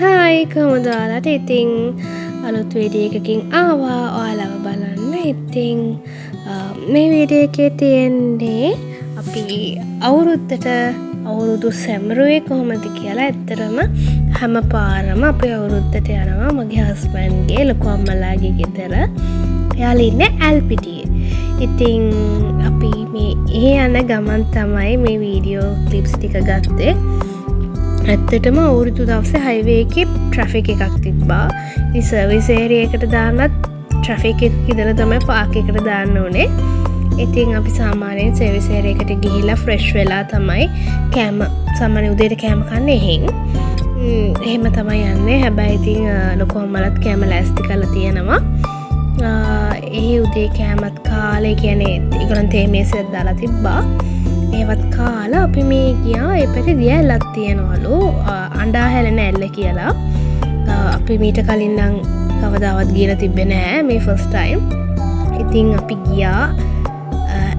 Hi කොහොමද ඔයාලට? ඉතින් අලුත් වීඩියෝ එකකින් ආවා ඔයාලව බලන්න. ඉතින් මේ වීඩියෝ එකේ තියෙන්නේ අපි අවුරුද්දට අවුරුදු සැමරුවේ කොහොමද කියලා. ඇත්තටම හැම පාරම අපි අවුරුද්දට යනවා මගේ හස්බන්ඩ්ගේ ලොකු අම්මලාගේ ගෙදර. එයාලා ඉන්නේ ඇල්පිටියේ. ඉතින් අපි මේ යන ගමන් තමයි මේ වීඩියෝ ක්ලිප්ස් ටික ගත්තේ. ඇත්තටම අවුරුදු දවසේ හයිවේ එකේ ට්‍රැෆික් එකක් තිබ්බා. ඉතින් සර්විස් ඒරියා එකට දාන්නත් ට්‍රැෆික් එක ඉඳලා තමයි පාක් එකට දාන්න ඕනේ. ඉතින් අපි සාමාන්‍යයෙන් සර්විස් ඒරියා එකට ගිහිල්ලා ෆ්‍රෙෂ් වෙලා තමයි කෑම සාමාන්‍ය උදේට කෑම කන්නේ එහෙන්. එහෙම තමයි යන්නේ. හැබැයි ඉතින් ලොකු අම්මලාත් කෑම ලෑස්ති කරලා තියෙනවා. ඒ උදේ කෑමත් කාලේ කියන්නේ ඒගොල්ලන් තේ මේසෙත් දාලා තිබ්බා. ඒවත් කාලා අපි මේ ගියා. ඒ පැත්තේ දියැලක් තියනවලු අඬා හැලෙන ඇල්ල කියලා. අපි මීට කලින් නම් කවදාවත් ගිහලා තිබ්බේ නැහැ. මේ ෆස්ට් ටයිම්. ඉතින් අපි ගියා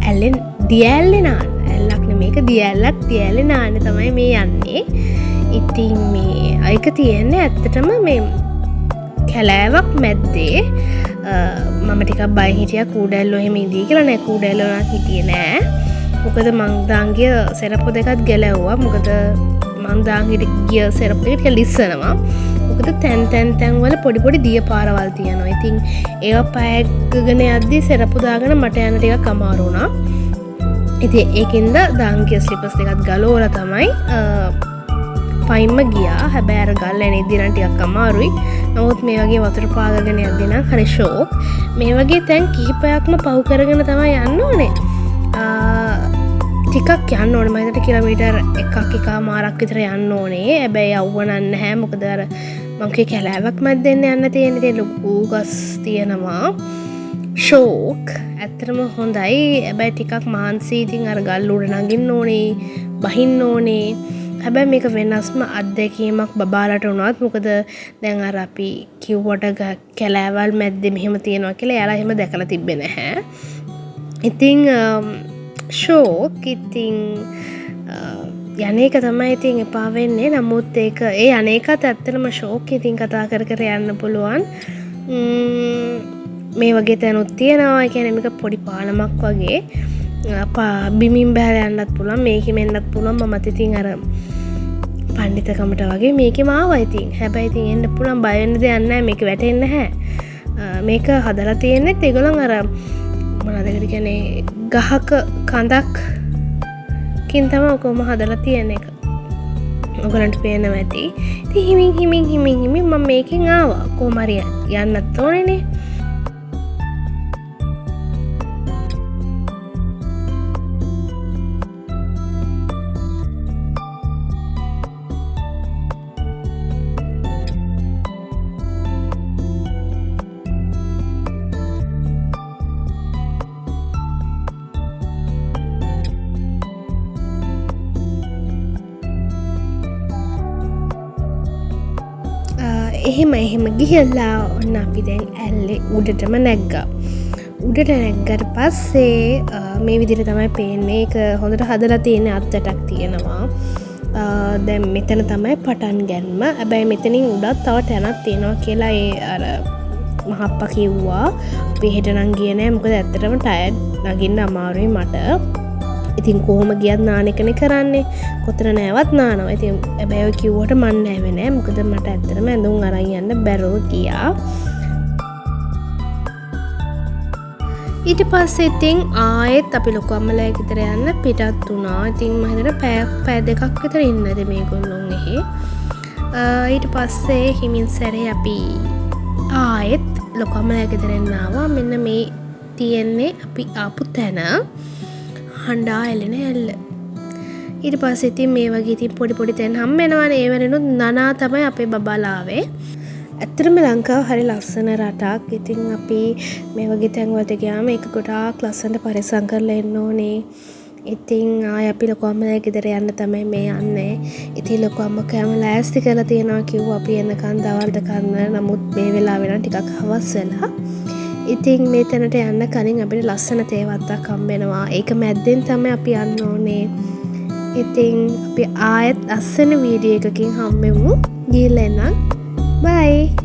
ඇල්ලෙන් දියැල්ලේ නාන්න. ඇල්ලක් නෙමේක දියැලක්. දියැල්ලේ නාන්න තමයි මේ යන්නේ. ඉතින් මේ ඒක තියෙන්නේ ඇත්තටම මේ කැලෑවක් මැද්දේ. මම ටිකක් බය හිටියා කූඩැල්ලෝ එහෙම ඉඳී කියලා. නෑ කූඩැල්ලෝ නම් හිටියේ නෑ. මොකද මං දාන් ගිය සෙරප්පු දෙකත් ගැලැව්වා. මොකද මං දාන් ගිය සෙරප්පු දෙක ටික ලිස්සනවා. මොකද තැන් වල පොඩි පොඩි දිය පාරවල් තියෙනවා. ඉතින් ඒවා පෑග්ගගෙන යද්දි සෙරප්පු දාගෙන මට යන්න ටිකක් අමාරු වුණා. ඉතින් ඒකින්ද දාන් ගිය ස්ලිපර්ස් දෙකත් ගලවලා තමයි පයින්ම ගියා. හැබැයි අර ගල් එන ඉදිරිය නම් ටිකක් අමාරුයි. නමුත් මේ වගේ වතුර පාගගෙන යද්දි නම් හරි ෂෝක්. මේ වගේ තැන් කිහිපයක්ම පහු කරගෙන තමයි යන්න ඕනේ. ටිකක් යන්න ඕනේ. මම හිතට කිලෝමීටර් එකක් මාරක් විතර යන්න ඕනේ. හැබැයි යවුවනක් නැහැ. මොකද අර මම කිය කැලෑවක් මැද්දෙන් යන්න තියෙන ඉතින් ලොකු ගස් තියෙනවා. ෂෝක්. ඇත්තටම හොඳයි. හැබැයි ටිකක් මහන්සි. ඉතින් අර ගල් උඩ නගින්න ඕනේ. බහින්න ඕනේ. හැබැයි මේක වෙනස්ම අත්දැකීමක් බබාලට වුණත්. මොකද දැන් අර අපි කිව්වට කැලෑවල් මැද්දේ මෙහෙම තියෙනවා කියලා එයාලා එහෙම දැකලා තිබ්බේ නැහැ. ඉතින් ෂෝක්. ඉතින් යන්නේක තමයි ඉතින් එපා වෙන්නේ. නමුත් ඒක ඒ අනේකත් ඇත්තටම ෂෝක්. ඉතින් කතා කර කර යන්න පුළුවන්. මේ වගේ තැනුත් තියෙනවා. ඒ කියන්නේ මේක පොඩි පාලමක් වගේ. බිමින් බහලා යන්නත් පුළුවන්. මේකෙම එන්නත් පුළුවන්. මමත් ඉතින් අර පඬිතකමට වගේ මේකෙම ආවා ඉතින්. හැබැයි ඉතින් එන්න පුළුවන්. බය වෙන්න දෙයක් නැහැ. මේක වැටෙන්නේ නැහැ. මේක හදලා තියෙන්නේ ඒගොල්ලන් අර මොනවද ඒකට කියන්නේ ගහක කඳක් කින් තමයි ඔකම හදලා තියෙන එක. ඔයගලන්ට පේනවා ඇති. ඉතින් හිමින් මම මේකෙන් ආවා. කොහොම හරි යන්නත් ඕනේනේ. එහෙම ගිහිල්ලා ඔන්න අපි දැන් ඇල්ලේ උඩටම නැග්ගා. උඩට නැග්ගට පස්සේ මේ විදිහට තමයි පේන්නේ. ඒක හොඳට හදලා තියෙන අත්තටක් තියෙනවා. දැන් මෙතන තමයි පටන් ගන්න. හැබැයි මෙතනින් උඩත් තව තැනක් තියෙනවා කියලා ඒ අර මහප්පා කිව්වා. අපි හෙට නම් ගියේ නෑ. මොකද ඇත්තටම ටයර්ඩ් නගින්න අමාරුයි මට. ඉතින් කොහොම ගියත් නාන එකනේ කරන්නේ. කොතන නෑවත් නානවා. ඉතින් හැබැයි ඔය කිව්වට මන් නෑවේ නෑ. මොකද මට ඇත්තටම ඇඳුම් අරන් යන්න බැරුව ගියා. ඊට පස්සේ ඉතින් ආයෙත් අපි ලොකු අම්මලා ගෙදර යන්න පිටත් වුණා. ඉතින් මම හිතන පැය දෙකක් විතර ඉන්නද මේගොල්ලොන් එහෙ. ඊට පස්සේ හිමින් සැරේ අපි ආයෙත් ලොකු අම්මලා ගෙදරින් ආවා. මෙන්න මේ තියෙන්නේ අපි ආපු තැන. හඬා එලෙන ඇල්ල. ඊට පස්සේ ඉතින් මේ වගේ ඉතින් පොඩි තැන් හම්බ වෙනවානේ. ඒ වෙනුත් නනා තමයි අපේ බබාලාවේ. ඇත්තටම ලංකාව හරි ලස්සන රටක්. ඉතින් අපි මේ වගේ තැන් වලට ගියාම ඒක ගොඩාක් ලස්සනට පරිසම් කරලා එන්න ඕනේ. ඉතින් ආයෙ අපි ලොකු අම්මලා ගෙදර යන්න තමයි මේ යන්නේ. ඉතින් ලොකු අම්මා කෑම ලෑස්ති කරලා තියෙනවා කිව්වා අපි එන්නකන් දවල්ට කන්න. නමුත් මේ වෙලාවේ නම් ටිකක් හවස් වෙලා. ඉතින් මේ තැනට යන්න කලින් අපිට ලස්සන තේ වත්තක් හම්බ වෙනවා. ඒක මැද්දෙන් තමයි අපි යන්න ඕනේ. ඉතින් අපි ආයෙත් අස්සන වීඩියෝ එකකින් හම්බෙමු. ගිහලා එන්න. බයි.